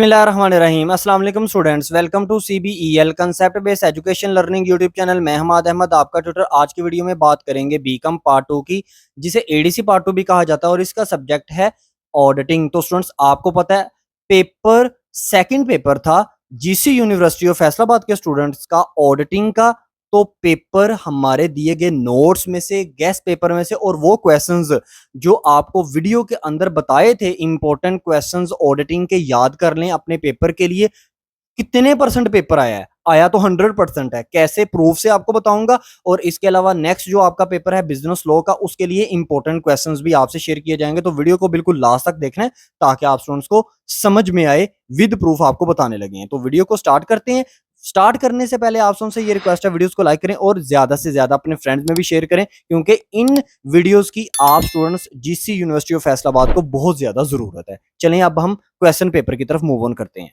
बिस्मिल्लाहिर्रहमानिर्रहीम। अस्सलाम वालेकुम students, welcome to CBEL concept based education learning YouTube channel. मैं हमाद अहमद आपका ट्यूटर। आज की वीडियो में बात करेंगे बीकॉम पार्ट 2 की, जिसे एडीसी पार्ट 2 भी कहा जाता है और इसका सब्जेक्ट है ऑडिटिंग। तो स्टूडेंट्स, आपको पता है पेपर सेकंड पेपर था जीसी यूनिवर्सिटी ऑफ फैसलाबाद के स्टूडेंट्स का ऑडिटिंग का। तो पेपर हमारे दिए गए नोट्स में से, गेस्ट पेपर में से, और वो क्वेश्चंस जो आपको वीडियो के अंदर बताए थे इंपॉर्टेंट क्वेश्चंस ऑडिटिंग के, याद कर लें अपने पेपर के लिए। कितने परसेंट पेपर आया है? आया तो 100% है। कैसे? प्रूफ से आपको बताऊंगा। और इसके अलावा नेक्स्ट जो आपका पेपर है बिजनेस लॉ का, उसके लिए इंपॉर्टेंट क्वेश्चंस भी आपसे शेयर किए जाएंगे। तो वीडियो को बिल्कुल लास्ट तक देखना है ताकि आप स्टूडेंट्स को समझ में आए, विद प्रूफ आपको बताने लगे हैं। तो वीडियो को स्टार्ट करते हैं। स्टार्ट करने से पहले आप सबसे ये रिक्वेस्ट है, वीडियोस को लाइक करें और ज्यादा से ज्यादा अपने फ्रेंड्स में भी शेयर करें, क्योंकि इन वीडियोस की आप students GC university of Faisalabad को बहुत ज्यादा जरूरत है। चलें अब हम क्वेश्चन पेपर की तरफ मूव ऑन करते हैं।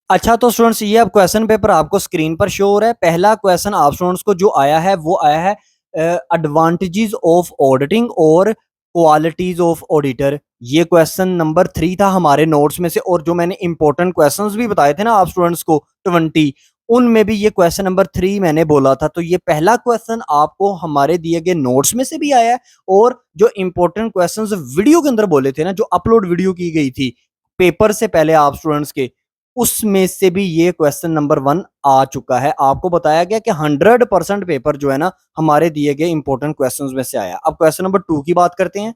अच्छा, तो स्टूडेंट्स ये अब क्वेश्चन पेपर आपको स्क्रीन पर शो हो रहा है। पहला क्वेश्चन आप स्टूडेंट्स को जो आया है वो आया है एडवांटेजेस ऑफ ऑडिटिंग और क्वालिटीज ऑफ ऑडिटर। ये क्वेश्चन नंबर 3 था हमारे नोट्स में से, और जो मैंने इंपॉर्टेंट क्वेश्चंस भी बताए थे ना आप स्टूडेंट्स को 20, उनमें भी ये क्वेश्चन नंबर 3 मैंने बोला था। तो ये पहला क्वेश्चन आपको हमारे दिए गए नोट्स में से भी आया है, और जो इंपॉर्टेंट क्वेश्चंस वीडियो के अंदर बोले थे ना, जो अपलोड वीडियो की गई थी पेपर से पहले आप स्टूडेंट्स के, उसमें से भी ये क्वेश्चन नंबर 1 आ चुका है। आपको बताया गया कि 100% पेपर जो है ना हमारे दिए गए इंपॉर्टेंट क्वेश्चंस में से आया। अब क्वेश्चन नंबर 2 की बात करते हैं।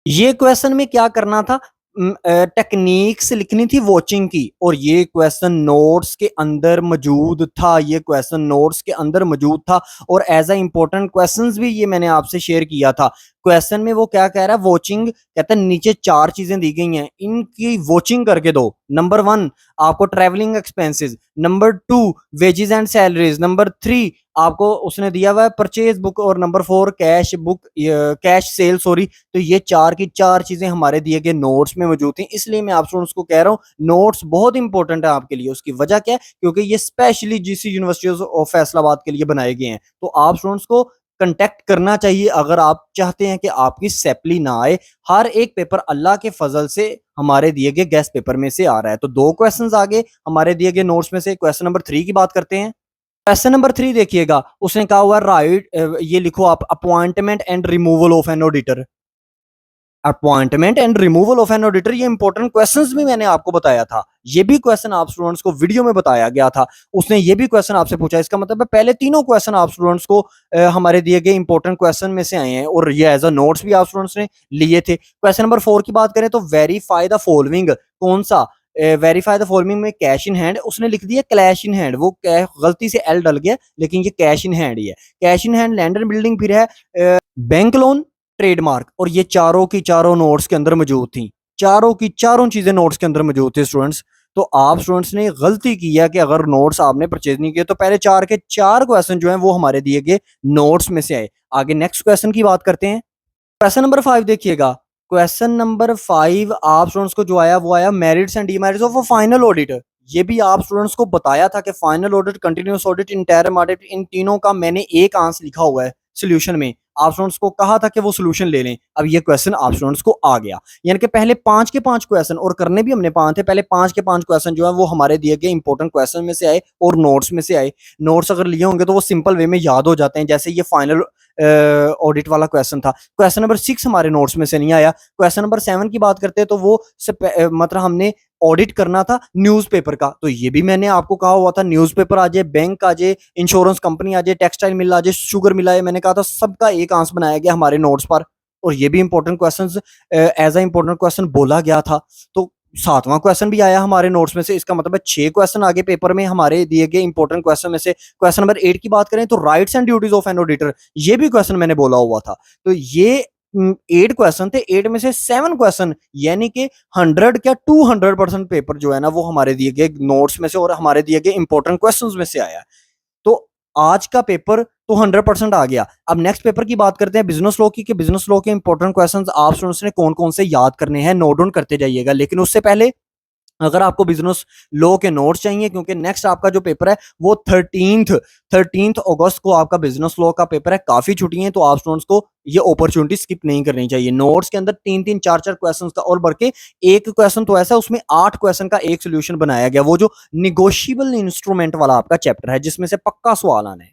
ये क्वेश्चन में क्या करना था, टेक्निक्स लिखनी थी वॉचिंग की, और ये क्वेश्चन नोट्स के अंदर मौजूद था। ये क्वेश्चन नोट्स के अंदर मौजूद था, और एज अ इंपॉर्टेंट क्वेश्चंस भी ये मैंने आपसे शेयर किया था। क्वेश्चन में वो क्या कह रहा है, वॉचिंग कहता है नीचे 4 चीजें दी गई हैं, इनकी वॉचिंग करके दो। नंबर 1 आपको travelling expenses, number 2 wages and salaries, number 3 आपको उसने दिया हुआ है परचेज बुक, और number 4 cash book, cash cell sorry. तो ये 4 की 4 चीजें हमारे दिए गए नोट्स में मौजूद थी। इसलिए मैं आप स्टूडेंट्स को कह रहा हूँ नोट्स बहुत इंपॉर्टेंट है आपके लिए। उसकी वजह क्या है? क्योंकि ये specially GC university of Faisalabad के लिए बनाए गए हैं। तो आप स्टूडेंट्स को कंटेक्ट करना चाहिए अगर आप चाहते हैं कि आपकी सैपली ना आए। हर एक पेपर अल्लाह के फजल से हमारे दिए गए गेस्ट पेपर में से आ रहा है। तो 2 क्वेश्चंस आगे हमारे दिए गए नोट्स में से। क्वेश्चन नंबर 3 की बात करते हैं। क्वेश्चन नंबर 3 देखिएगा, उसने कहा हुआ राइट, ये लिखो आप, appointment and removal of an auditor. Appointment and removal of an auditor, ये इंपॉर्टेंट क्वेश्चंस भी मैंने आपको बताया था। ये भी क्वेश्चन आप स्टूडेंट्स को वीडियो में बताया गया था। उसने ये भी क्वेश्चन आपसे पूछा। इसका मतलब है पहले तीनों क्वेश्चन आप स्टूडेंट्स को हमारे दिए गए इंपॉर्टेंट क्वेश्चन में से आए हैं, और ये एज अ नोट्स भी आप स्टूडेंट्स ने लिए थे। क्वेश्चन नंबर 4 की बात करें तो वेरीफाई द फॉलोइंग, कौन सा? वेरीफाई द फॉलोइंग में कैश इन हैंड, उसने लिख दिया क्लैश इन हैंड। वो गलती से एल डल गया, लेकिन ये कैश इन हैंड ही है। Cash in hand, land and building, फिर है बैंक लोन, ट्रेडमार्क। और ये चारों की चारों नोट्स के अंदर मौजूद थी। चारों की चारों चीजें नोट्स के अंदर मौजूद थी स्टूडेंट्स। तो आप स्टूडेंट्स ने गलती की है कि अगर नोट्स आपने परचेज नहीं किए तो पहले 4 के 4 क्वेश्चन जो हैं वो हमारे दिए गए नोट्स में से आए। आगे नेक्स्ट क्वेश्चन की बात करते हैं। क्वेश्चन नंबर 5 देखिएगा। क्वेश्चन नंबर 5 आप स्टूडेंट्स को जो आया वो आया merits and demerits of a final audit. ये भी आप स्टूडेंट्स को बताया था कि final audit, continuous audit, interim audit, इन तीनों का मैंने एक आंसर लिखा हुआ है सोल्यूशन में। आप स्टूडेंट्स को कहा था कि वो सोल्यूशन ले लें। अब ये क्वेश्चन आप स्टूडेंट्स को आ गया, यानी कि पहले 5 के 5 क्वेश्चन, और करने भी हमने 5 थे, पहले 5 के 5 क्वेश्चन जो है वो हमारे दिए गए इंपॉर्टेंट क्वेश्चन में से आए और नोट्स में से आए। नोट्स अगर लिए होंगे तो वो सिंपल वे में याद हो जाते हैं, जैसे ये फाइनल ऑडिट वाला क्वेश्चन था। क्वेश्चन नंबर 6 हमारे नोट्स में से नहीं आया। क्वेश्चन नंबर 7 की बात करते हैं तो वो मतलब हमने ऑडिट करना था न्यूज़पेपर का। तो ये भी मैंने आपको कहा हुआ था न्यूज़पेपर आ जाए, बैंक आ जाए, इंश्योरेंस कंपनी आ जाए, टेक्सटाइल मिल आ जाए, शुगर मिल आए, मैंने कहा था सबका एक आंसर बनाया गया हमारे नोट्स पर। और ये भी important questions as a important question बोला गया था। तो 7वां क्वेश्चन भी आया हमारे नोट्स में से। इसका मतलब है 6 क्वेश्चन आगे पेपर में हमारे दिए गए इंपॉर्टेंट क्वेश्चन में से। क्वेश्चन नंबर 8 की बात करें तो rights and duties of an auditor, ये भी क्वेश्चन मैंने बोला हुआ था। तो ये 8 क्वेश्चन थे, 8 में से 7 क्वेश्चन, यानी कि 100 क्या 200% पेपर जो है ना वो हमारे दिए गए नोट्स में से और हमारे दिए गए इंपॉर्टेंट क्वेश्चंस में से आया। तो आज का पेपर तो 100% आ गया। अब नेक्स्ट पेपर की बात करते हैं बिजनेस लॉ की, कि बिजनेस लॉ के इंपॉर्टेंट क्वेश्चंस आप स्टूडेंट्स ने कौन कौन से याद करने हैं, नोट डाउन करते जाइएगा। लेकिन उससे पहले अगर आपको बिजनेस लॉ के नोट्स चाहिए, क्योंकि नेक्स्ट आपका जो पेपर है वो 13th अगस्त को आपका बिजनेस लॉ का पेपर है, काफी छुट्टियां हैं, तो आप स्टूडेंट्स को ये अपॉर्चुनिटी स्किप नहीं करनी चाहिए। नोट्स के अंदर 3-3 4-4 क्वेश्चन का और बढ़ के एक क्वेश्चन तो ऐसा है उसमें 8 क्वेश्चन का एक सोल्यूशन बनाया गया, वो जो निगोशिएबल इंस्ट्रूमेंट वाला आपका चैप्टर है जिसमें से पक्का सवाल आना है।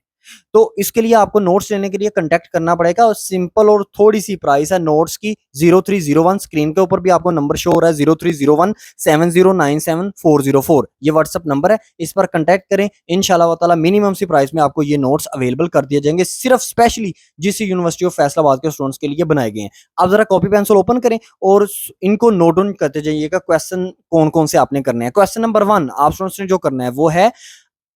तो इसके लिए आपको नोट्स लेने के लिए कांटेक्ट करना पड़ेगा, और सिंपल और थोड़ी सी प्राइस है नोट्स की 0301, स्क्रीन के ऊपर भी आपको नंबर शो हो रहा है 03017097 404, ये व्हाट्सअप नंबर है, इस पर कांटेक्ट करें। इंशाल्लाह ताला मिनिमम सी प्राइस में आपको ये नोट्स अवेलेबल कर दिए जाएंगे, सिर्फ स्पेशली जिस यूनिवर्सिटी ऑफ फैसलाबाद के स्टूडेंट्स के लिए बनाए गए हैं। आप जरा कॉपी पेंसिल ओपन करें और इनको नोट डाउन करते जाइएगा, क्वेश्चन कौन कौन से आपने करने हैं। क्वेश्चन नंबर 1 आप स्टूडेंट्स ने जो करना है वो है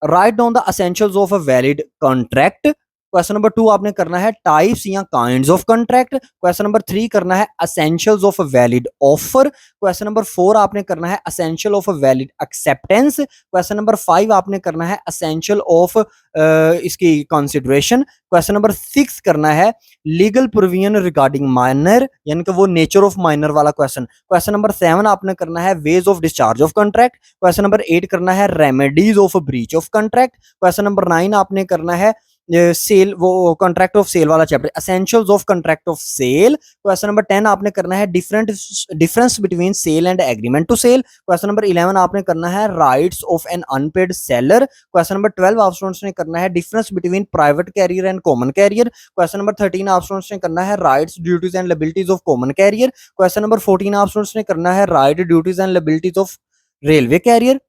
write down the essentials of a valid contract. Question number 2 आपने करना है टाइप्स या kinds of contract. Question number 3 करना है essentials of a valid offer. Question number 4 आपने करना है essential of a valid acceptance. Question number 5 आपने करना है एसेंशियल ऑफ इसकी कंसिडरेशन। क्वेश्चन नंबर 6 करना है लीगल प्रोविजन रिगार्डिंग माइनर, यानी कि वो नेचर ऑफ माइनर वाला क्वेश्चन। क्वेश्चन नंबर 7 आपने करना है ways of discharge of contract. Question number 8 करना है remedies of breach of contract. Question number 9 आपने करना है सेल, वो कॉन्ट्रैक्ट ऑफ सेल वाला chapter, essentials of contract of sale. Question number 10 आपने करना है difference between sale and agreement to sale. Question number 11 आपने करना है rights of N unpaid seller. Question number 12 आप स्टूडेंट्स ने करना है difference between private carrier and common carrier. Question number 13 आप स्टूडेंट्स ने करना है rights duties and liabilities of common carrier. Question number 14 आप स्टूडेंट्स ने करना है right duties and liabilities of railway carrier.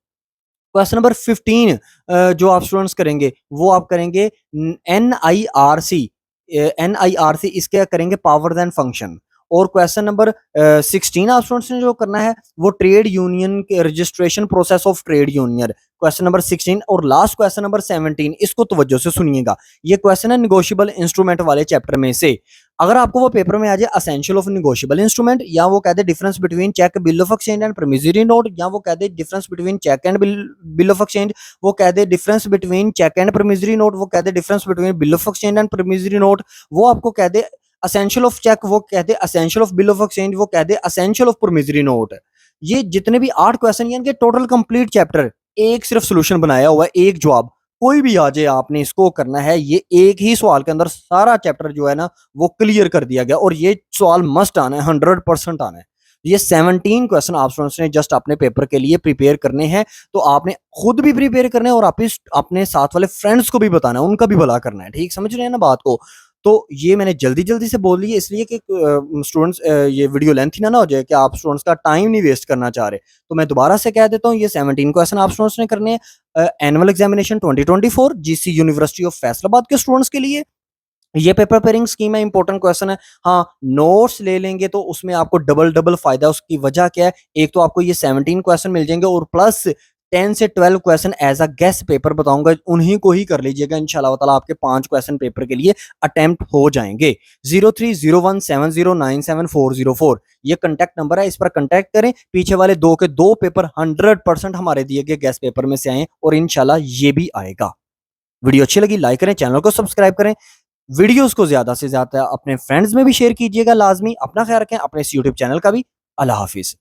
Question number 15 जो आप स्टूडेंट्स करेंगे वो आप करेंगे NIRC, NIRC इसके करेंगे पावर एंड फंक्शन। और क्वेश्चन नंबर 16 आप स्टूडेंट्स ने जो करना है वो ट्रेड यूनियन के registration process of trade union, question number 16। और लास्ट क्वेश्चन नंबर 17, इसको तवज्जो से सुनिएगा, ये क्वेश्चन है निगोशिएबल इंस्ट्रूमेंट वाले चैप्टर में से। अगर आपको वो पेपर में आ जाए एसेंशियल ऑफ निगोशिएबल इंस्ट्रूमेंट, या वो कहते difference between cheque bill of exchange and promissory note, या वो कहते difference between cheque and bill of exchange, वो कहते difference between cheque and promissory note, वो कहते difference between bill of exchange and promissory note, वो आपको कहते एसेंशियल ऑफ चेक, वो कहते essential of bill of exchange, वो कहते एसेंशियल ऑफ प्रॉमिसरी नोट। ये जितने भी 8 क्वेश्चन यानी कि टोटल कंप्लीट चैप्टर एक सिर्फ सोल्यूशन बनाया हुआ है, एक जवाब, कोई भी आ जाए आपने इसको करना है, ये एक ही सवाल के अंदर सारा चैप्टर जो है ना वो क्लियर कर दिया गया, और ये सवाल मस्ट आना है, 100% आना है। ये 17 क्वेश्चन आप स्टूडेंट्स ने जस्ट अपने पेपर के लिए प्रिपेयर करने हैं, तो आपने खुद भी प्रिपेयर करना है और आप अपने साथ वाले फ्रेंड्स को भी बताना है, उनका भी भला करना है, ठीक समझ रहे हैं ना बात को। तो ये मैंने जल्दी जल्दी से बोल लिया इसलिए कि स्टूडेंट्स ये वीडियो लेंथी ना हो जाए कि आप स्टूडेंट्स का टाइम नहीं वेस्ट करना चाह रहे। तो मैं दोबारा से कह देता हूँ, ये 17 क्वेश्चन आप स्टूडेंट्स ने करने हैं annual examination 2024 GC university of Faisalabad के स्टूडेंट्स के लिए। ये पेपर पेयरिंग स्कीम है, इंपॉर्टेंट क्वेश्चन है। हाँ, नोट्स ले लेंगे तो उसमें आपको डबल डबल फायदा, उसकी वजह क्या है, एक तो आपको ये 17 क्वेश्चन मिल जाएंगे, और प्लस 10 से 12 question as a guest paper बताऊंगा, उन्हीं को ही कर लीजिएगा, इंशाल्लाह ताला आपके 5 क्वेश्चन पेपर के लिए अटेम्प्ट हो जाएंगे। 03017097 404 ये कांटेक्ट नंबर है, इस पर कांटेक्ट करें। पीछे वाले दो के दो पेपर 100% हमारे दिए गए गेस्ट पेपर में से आए, और इंशाल्लाह ये भी आएगा। वीडियो अच्छी लगी लाइक करें, चैनल को सब्सक्राइब करें, वीडियोस को ज्यादा से ज्यादा अपने फ्रेंड्स में भी शेयर कीजिएगा लाजमी। अपना ख्याल रखें, अपने इस यूट्यूब चैनल का भी। अल्लाह हाफिज।